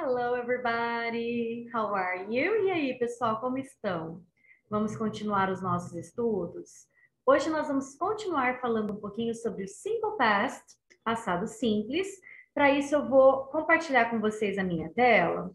Hello, everybody! How are you? E aí, pessoal, como estão? Vamos continuar os nossos estudos? Hoje nós vamos continuar falando um pouquinho sobre o Simple Past, passado simples. Para isso, eu vou compartilhar com vocês a minha tela,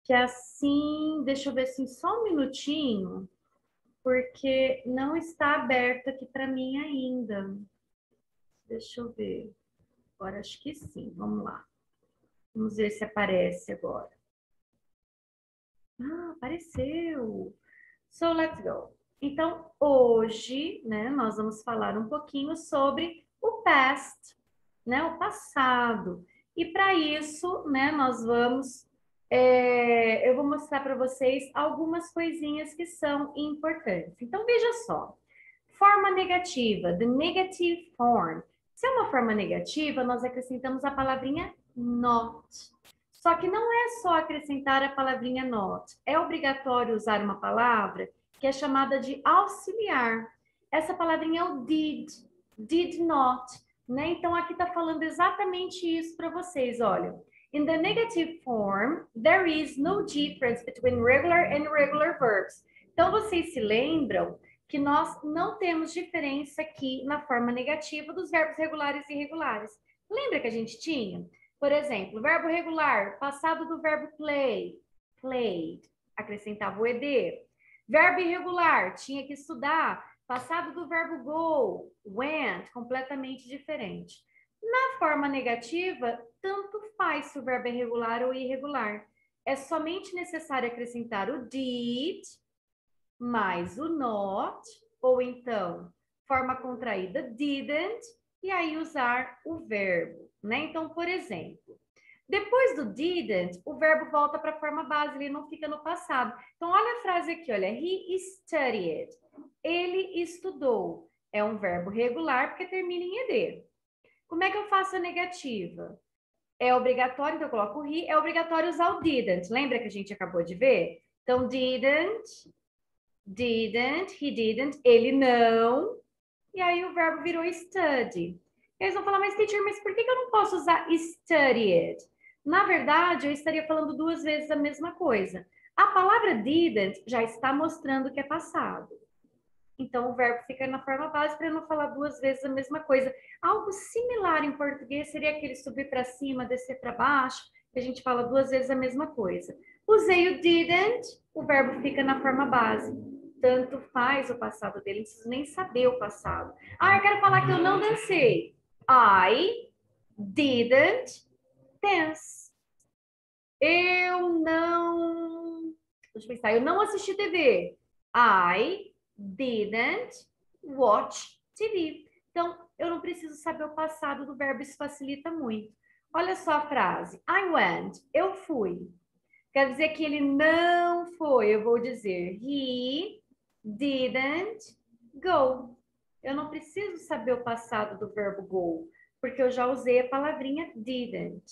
que é assim, deixa eu ver assim, só um minutinho, porque não está aberto aqui para mim ainda. Deixa eu ver. Agora acho que sim, vamos lá. Vamos ver se aparece agora. Ah, apareceu! So, let's go. Então, hoje, né, nós vamos falar um pouquinho sobre o past, né, o passado. E para isso, né, eu vou mostrar para vocês algumas coisinhas que são importantes. Então, veja só. Forma negativa, the negative form. Se é uma forma negativa, nós acrescentamos a palavrinha not. Só que não é só acrescentar a palavrinha not. É obrigatório usar uma palavra que é chamada de auxiliar. Essa palavrinha é o did not, né? Então aqui está falando exatamente isso para vocês, olha. In the negative form, there is no difference between regular and irregular verbs. Então vocês se lembram que nós não temos diferença aqui na forma negativa dos verbos regulares e irregulares. Lembra que a gente tinha? Por exemplo, verbo regular, passado do verbo play, played, acrescentava o ed. Verbo irregular, tinha que estudar, passado do verbo go, went, completamente diferente. Na forma negativa, tanto faz se o verbo é regular ou irregular. É somente necessário acrescentar o did mais o not, ou então forma contraída didn't, e aí usar o verbo, né? Então, por exemplo, depois do didn't, o verbo volta para a forma base, ele não fica no passado. Então, olha a frase aqui, olha, he studied. Ele estudou. É um verbo regular porque termina em ed. Como é que eu faço a negativa? É obrigatório, então eu coloco o he, é obrigatório usar o didn't. Lembra que a gente acabou de ver? Então, didn't, he didn't, ele não. E aí o verbo virou study. Eles vão falar, mas teacher, mas por que eu não posso usar studied? Na verdade, eu estaria falando duas vezes a mesma coisa. A palavra didn't já está mostrando que é passado. Então, o verbo fica na forma base para não falar duas vezes a mesma coisa. Algo similar em português seria aquele subir para cima, descer para baixo, que a gente fala duas vezes a mesma coisa. Usei o didn't, o verbo fica na forma base. Tanto faz o passado dele, não preciso nem saber o passado. Ah, eu quero falar que eu não dancei. I didn't dance. Eu não. Deixa eu pensar, eu não assisti TV. I didn't watch TV. Então, eu não preciso saber o passado do verbo, isso facilita muito. Olha só a frase. I went. Eu fui. Quer dizer que ele não foi. Eu vou dizer he didn't go. Eu não preciso saber o passado do verbo go, porque eu já usei a palavrinha didn't.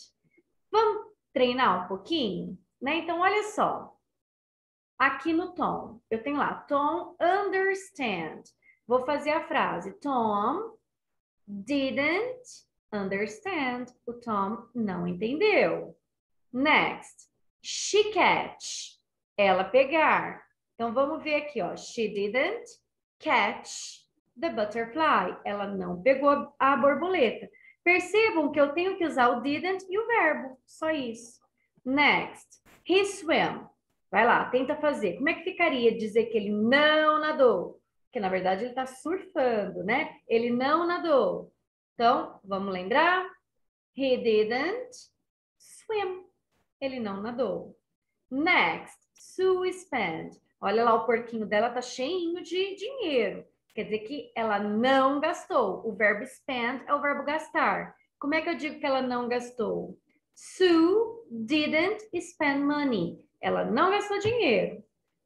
Vamos treinar um pouquinho? Né? Então, olha só. Aqui no Tom, eu tenho lá, Tom understand. Vou fazer a frase, Tom didn't understand. O Tom não entendeu. Next, she catch. Ela pegar. Então, vamos ver aqui, ó. She didn't catch the butterfly. Ela não pegou a borboleta. Percebam que eu tenho que usar o didn't e o verbo. Só isso. Next, he swam. Vai lá, tenta fazer. Como é que ficaria dizer que ele não nadou? Porque, na verdade, ele está surfando, né? Ele não nadou. Então, vamos lembrar? He didn't swim. Ele não nadou. Next, Sue spent. Olha lá, o porquinho dela tá cheinho de dinheiro. Quer dizer que ela não gastou. O verbo spend é o verbo gastar. Como é que eu digo que ela não gastou? Sue didn't spend money. Ela não gastou dinheiro.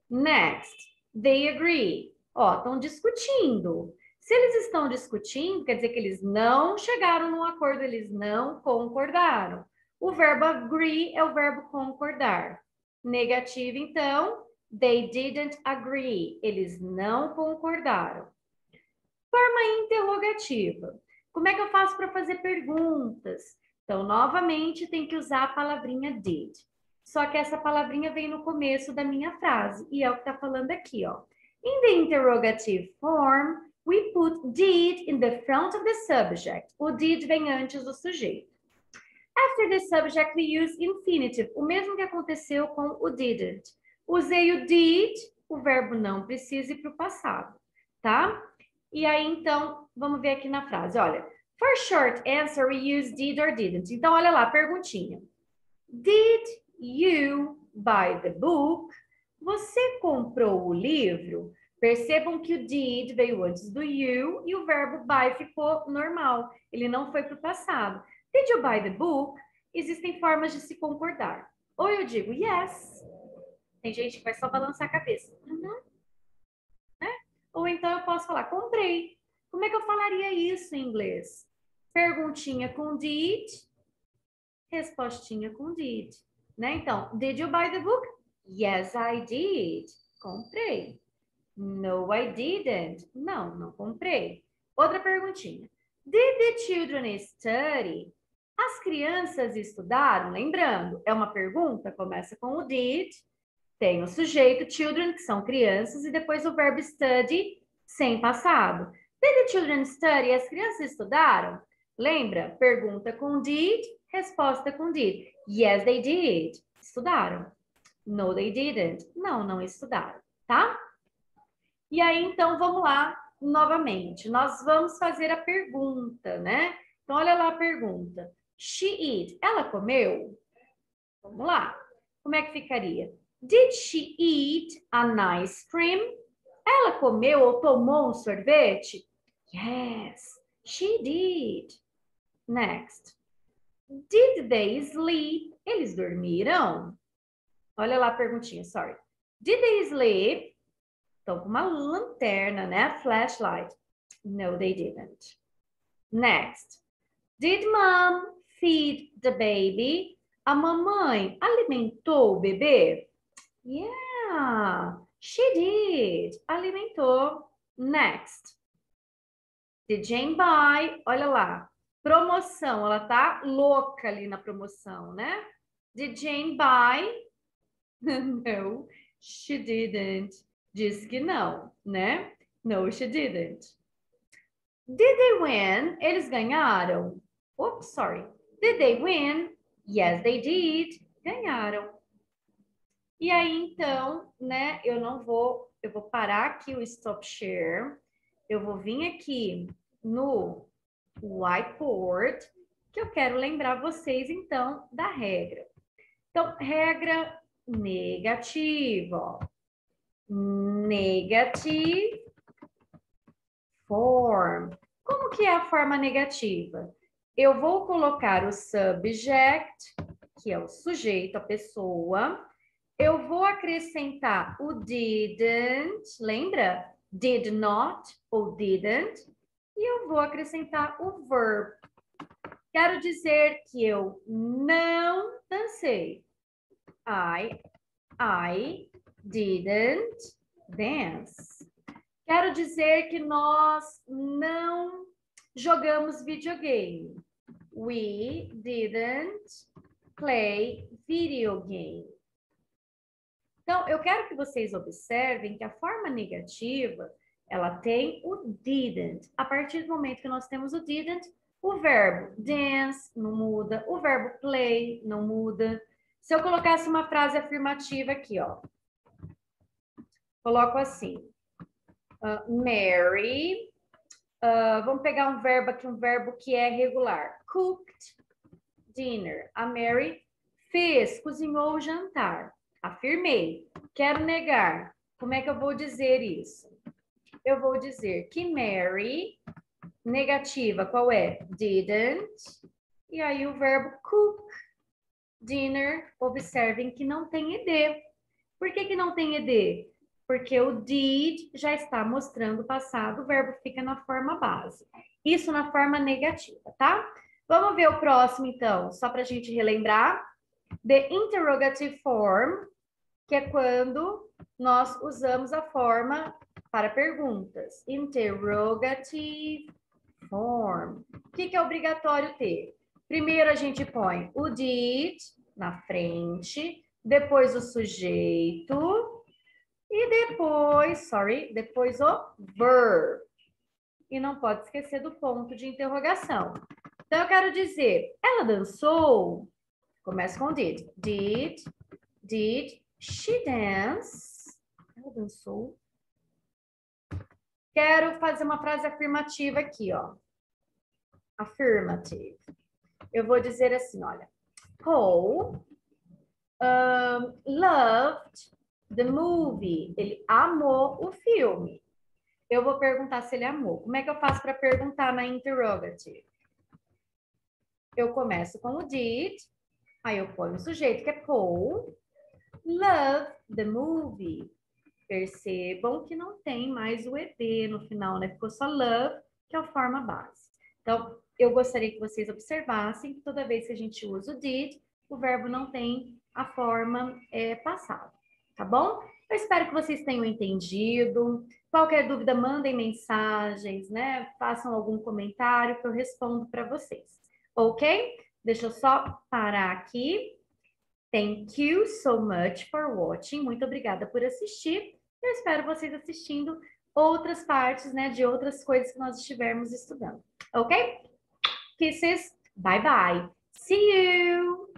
Next, they agree. Ó, estão discutindo. Se eles estão discutindo, quer dizer que eles não chegaram num acordo, eles não concordaram. O verbo agree é o verbo concordar. Negativo, então, they didn't agree. Eles não concordaram. Forma interrogativa. Como é que eu faço para fazer perguntas? Então, novamente, tem que usar a palavrinha did. Só que essa palavrinha vem no começo da minha frase. E é o que está falando aqui, ó. In the interrogative form, we put did in the front of the subject. O did vem antes do sujeito. After the subject, we use infinitive. O mesmo que aconteceu com o didn't. Usei o did, o verbo não precisa ir para o passado, tá? E aí, então, vamos ver aqui na frase. Olha, for short answer, we use did or didn't. Então, olha lá, perguntinha. Did you buy the book? Você comprou o livro? Percebam que o did veio antes do you e o verbo buy ficou normal. Ele não foi para o passado. Did you buy the book? Existem formas de se concordar. Ou eu digo yes. Tem gente que vai só balançar a cabeça. Uhum. Né? Ou então eu posso falar comprei. Como é que eu falaria isso em inglês? Perguntinha com did, respostinha com did. Né? Então, did you buy the book? Yes, I did. Comprei. No, I didn't. Não, não comprei. Outra perguntinha. Did the children study? As crianças estudaram? Lembrando, é uma pergunta, começa com o did, tem o sujeito children, que são crianças, e depois o verbo study, sem passado. Did the children study? As crianças estudaram? Lembra? Pergunta com did, resposta com did. Yes, they did. Estudaram. No, they didn't. Não, não estudaram, tá? E aí, então, vamos lá novamente. Nós vamos fazer a pergunta, né? Então, olha lá a pergunta. She eat. Ela comeu? Vamos lá. Como é que ficaria? Did she eat an ice cream? Ela comeu ou tomou um sorvete? Yes, she did. Next. Did they sleep? Eles dormiram? Olha lá a perguntinha, sorry. Did they sleep? Estão com uma lanterna, né? Flashlight. No, they didn't. Next. Did mom feed the baby? A mamãe alimentou o bebê? Yeah, she did. Alimentou. Next. Did Jane buy? Olha lá. Promoção. Ela tá louca ali na promoção, né? Did Jane buy? No, she didn't. Diz que não, né? No, she didn't. Did they win? Eles ganharam? Oops, sorry. Did they win? Yes, they did. Ganharam. E aí, então, né, eu vou parar aqui o stop share. Eu vou vir aqui no whiteboard, que eu quero lembrar vocês, então, da regra. Então, regra negativa, ó. Negative form. Como que é a forma negativa? Eu vou colocar o subject, que é o sujeito, a pessoa. Eu vou acrescentar o didn't, lembra? Did not ou didn't. E eu vou acrescentar o verb. Quero dizer que eu não dancei. I didn't dance. Quero dizer que nós não jogamos videogame. We didn't play video game. Então, eu quero que vocês observem que a forma negativa, ela tem o didn't. A partir do momento que nós temos o didn't, o verbo dance não muda, o verbo play não muda. Se eu colocasse uma frase afirmativa aqui, ó. Coloco assim. Mary. Vamos pegar um verbo aqui, um verbo que é regular. Cooked dinner. A Mary fez, cozinhou o jantar. Afirmei. Quero negar. Como é que eu vou dizer isso? Eu vou dizer que Mary, negativa, qual é? Didn't. E aí o verbo cook dinner, observem que não tem ed. Por que não tem ed? Porque o did já está mostrando o passado, o verbo fica na forma base. Isso na forma negativa, tá? Vamos ver o próximo, então, só para a gente relembrar. The interrogative form, que é quando nós usamos a forma para perguntas. Interrogative form. O que é obrigatório ter? Primeiro a gente põe o did na frente, depois o sujeito e depois o verb. E não pode esquecer do ponto de interrogação. Então eu quero dizer, ela dançou? Começa com did. Did she dance? Ela dançou? Quero fazer uma frase afirmativa aqui, ó. Affirmative. Eu vou dizer assim, olha. Paul loved the movie. Ele amou o filme. Eu vou perguntar se ele amou. Como é que eu faço para perguntar na interrogative? Eu começo com o did, aí eu ponho o sujeito, que é Paul, loved the movie. Percebam que não tem mais o ED no final, né? Ficou só love, que é a forma base. Então, eu gostaria que vocês observassem que toda vez que a gente usa o did, o verbo não tem a forma passada, tá bom? Eu espero que vocês tenham entendido. Qualquer dúvida, mandem mensagens, né? Façam algum comentário que eu respondo para vocês, ok? Deixa eu só parar aqui. Thank you so much for watching. Muito obrigada por assistir. Eu espero vocês assistindo outras partes, né, de outras coisas que nós estivermos estudando. Ok? Kisses. Bye bye. See you.